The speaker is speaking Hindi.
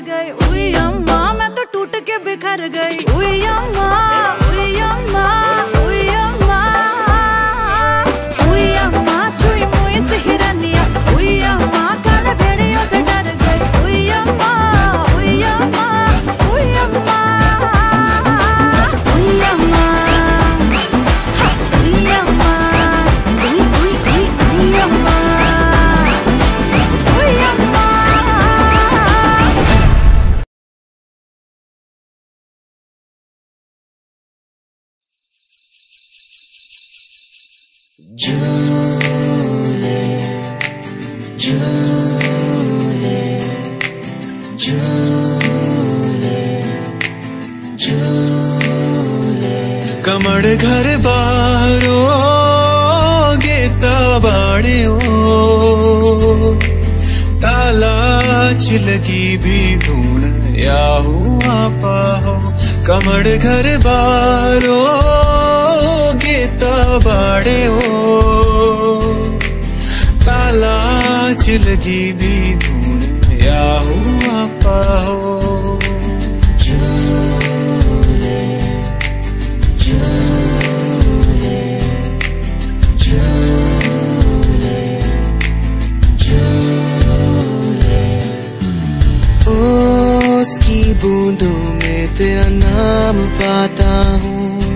गई। उई अम्मा मैं तो टूट के बिखर गई। उई अम्मा, उई अम्मा, उई अम्मा, उई अम्मा छुई मुई से हिरनिया। उई अम्मा काले भेड़ियों से डर गई। उई अम्मा, उई अम्मा, उई अम्मा, उई अम्मा, उई अम्मा, उई उई उई उई अम्मा, उई अम्मा। झूले झूले झूले झूले कमड़ घर बारो गेता बाड़े ओ ताला चिलगी भी धूण या हुआ पाहो। कमड़ घर बारो गेता बाड़े ओ ताला चिलगी भी धूण या हुआ पाहो। झूले झूले झूले झूले ओस की बूंदों में तेरा नाम पाता हूँ।